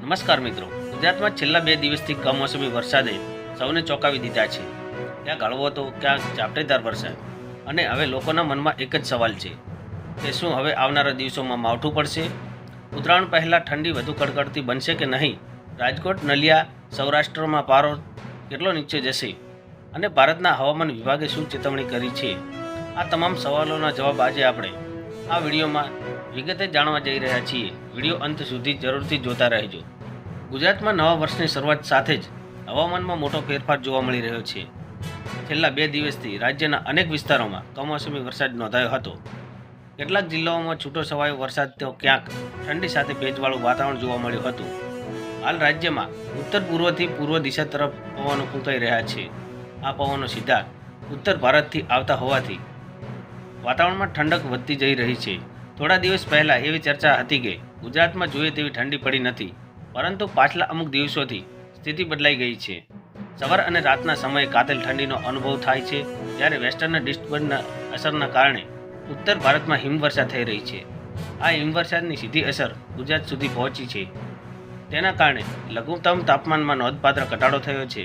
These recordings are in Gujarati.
નમસ્કાર મિત્રો, ગુજરાતમાં છેલ્લા 2 દિવસથી કમોસમી વરસાદે સૌને ચોંકાવી દીધા છે. ક્યાં હળવો તો ક્યાં ઝાપટેદાર વરસાદ. અને હવે લોકોના મનમાં એક જ સવાલ છે કે શું હવે આવનારા દિવસોમાં માવઠું પડશે? ઉત્તરાયણ પહેલાં ઠંડી વધુ કડકડતી બનશે કે નહીં? રાજકોટ, નલિયા, સૌરાષ્ટ્રમાં પારો કેટલો નીચે જશે? અને ભારતના હવામાન વિભાગે શું ચેતવણી કરી છે? આ તમામ સવાલોના જવાબ આજે આપણે આ વિડીયોમાં વિગતે જાણવા જઈ રહ્યા છીએ. વિડીયો અંત સુધી જરૂરથી જોતા રહેજો. ગુજરાતમાં નવા વર્ષની શરૂઆત સાથે જ હવામાનમાં મોટો ફેરફાર જોવા મળી રહ્યો છે. છેલ્લા 2 દિવસથી રાજ્યના અનેક વિસ્તારોમાં કમોસમી વરસાદ નોંધાયો હતો. કેટલાક જિલ્લાઓમાં છૂટો છવાયો વરસાદ તો ક્યાંક ઠંડી સાથે ભેજવાળું વાતાવરણ જોવા મળ્યું હતું. હાલ રાજ્યમાં ઉત્તર પૂર્વથી પૂર્વ દિશા તરફ પવનો ફૂંકાઈ રહ્યા છે. આ પવનો સીધા ઉત્તર ભારતથી આવતા હોવાથી વાતાવરણમાં ઠંડક વધતી જઈ રહી છે. થોડા દિવસ પહેલાં એવી ચર્ચા હતી કે ગુજરાતમાં જોઈએ તેવી ઠંડી પડી નથી, પરંતુ પાછલા અમુક દિવસોથી સ્થિતિ બદલાઈ ગઈ છે. સવાર અને રાતના સમયે કાતિલ ઠંડીનો અનુભવ થાય છે, જ્યારે વેસ્ટર્ન ડિસ્ટર્બન્સના અસરના કારણે ઉત્તર ભારતમાં હિમવર્ષા થઈ રહી છે. આ હિમવર્ષાની સીધી અસર ગુજરાત સુધી પહોંચી છે. તેના કારણે લઘુત્તમ તાપમાનમાં નોંધપાત્ર ઘટાડો થયો છે.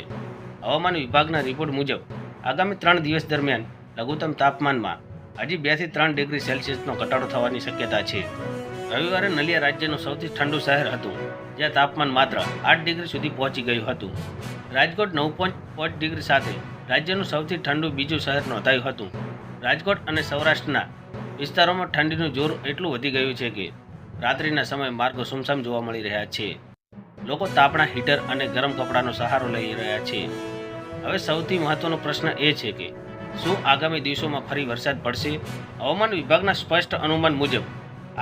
હવામાન વિભાગના રિપોર્ટ મુજબ આગામી 3 દિવસ દરમિયાન લઘુત્તમ તાપમાનમાં હજી 2 થી 3 ડિગ્રી સેલ્સિયસનો ઘટાડો થવાની શક્યતા છે. રવિવારે નલિયા રાજ્યનું સૌથી ઠંડુ શહેર હતું, જ્યાં તાપમાન માત્ર 8 ડિગ્રી સુધી પહોંચી ગયું હતું. રાજકોટ 9.5 ડિગ્રી સાથે રાજ્યનું સૌથી ઠંડુ બીજું શહેર નોંધાયું હતું. રાજકોટ અને સૌરાષ્ટ્રના વિસ્તારોમાં ઠંડીનું જોર એટલું વધી ગયું છે કે રાત્રિના સમયે માર્ગો સુમસામ જોવા મળી રહ્યા છે. લોકો તાપણા હીટર અને ગરમ કપડાનો સહારો લઈ રહ્યા છે. હવે સૌથી મહત્વનો પ્રશ્ન એ છે કે શું આગામી દિવસોમાં ફરી વરસાદ પડશે? હવામાન વિભાગના સ્પષ્ટ અનુમાન મુજબ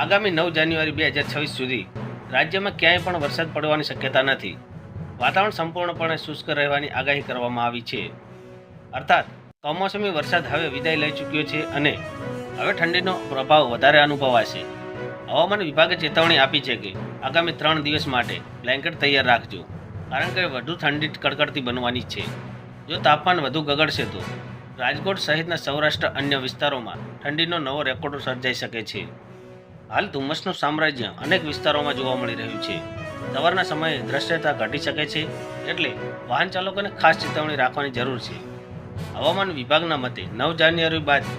આગામી 9 જાન્યુઆરી 2026 સુધી રાજ્યમાં ક્યાંય પણ વરસાદ પડવાની શક્યતા નથી. વાતાવરણ સંપૂર્ણપણે શુષ્ક રહેવાની આગાહી કરવામાં આવી છે. અર્થાત કમોસમી વરસાદ હવે વિદાય લઈ ચૂક્યો છે અને હવે ઠંડીનો પ્રભાવ વધારે અનુભવાશે. હવામાન વિભાગે ચેતવણી આપી છે કે આગામી 3 દિવસ માટે બ્લેન્કેટ તૈયાર રાખજો, કારણ કે વધુ ઠંડી કડકડતી બનવાની છે. જો તાપમાન વધુ ગગડશે તો રાજકોટ સહિતના સૌરાષ્ટ્ર અન્ય વિસ્તારોમાં ઠંડીનો નવો રેકોર્ડ સર્જાઈ શકે છે. હાલ ધુમ્મસનું સામ્રાજ્ય અનેક વિસ્તારોમાં જોવા મળી રહ્યું છે. સવારના સમયે દ્રશ્યતા ઘટી શકે છે, એટલે વાહન ચાલકોને ખાસ ચેતવણી રાખવાની જરૂર છે. હવામાન વિભાગના મતે 9 જાન્યુઆરી બાદ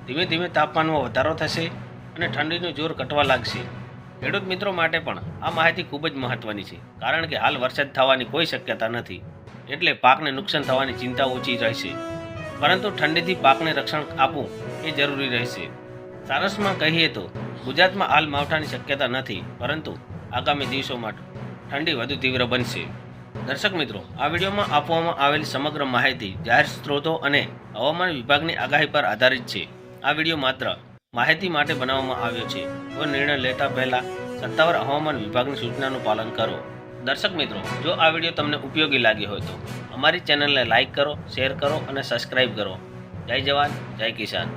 ધીમે ધીમે તાપમાનમાં વધારો થશે અને ઠંડીનું જોર ઘટવા લાગશે. ખેડૂત મિત્રો માટે પણ આ માહિતી ખૂબ જ મહત્વની છે, કારણ કે હાલ વરસાદ થવાની કોઈ શક્યતા નથી, એટલે પાકને નુકસાન થવાની ચિંતા ઓછી રહેશે. પરંતુ ઠંડીથી પાકને રક્ષણ આપવું એ જરૂરી રહેશે. સારાંશમાં કહીએ તો ગુજરાતમાં હાલ માવઠાની શક્યતા નથી, પરંતુ આગામી દિવસોમાં ઠંડી વધુ તીવ્ર બનશે. દર્શક મિત્રો, આ વિડીયોમાં આપવામાં આવેલી સમગ્ર માહિતી જાહેર સ્ત્રોતો અને હવામાન વિભાગની આગાહી પર આધારિત છે. આ વિડીયો માત્ર માહિતી માટે બનાવવામાં આવ્યો છે. કોઈ નિર્ણય લેતા પહેલાં સત્તાવાર હવામાન વિભાગની સૂચનાનું પાલન કરો. દર્શક મિત્રો, જો આ વિડીયો તમને ઉપયોગી લાગ્યો હોય તો અમારી ચેનલને લાઇક કરો, શેર કરો અને સબસ્ક્રાઈબ કરો. જય જવાન, જય કિસાન.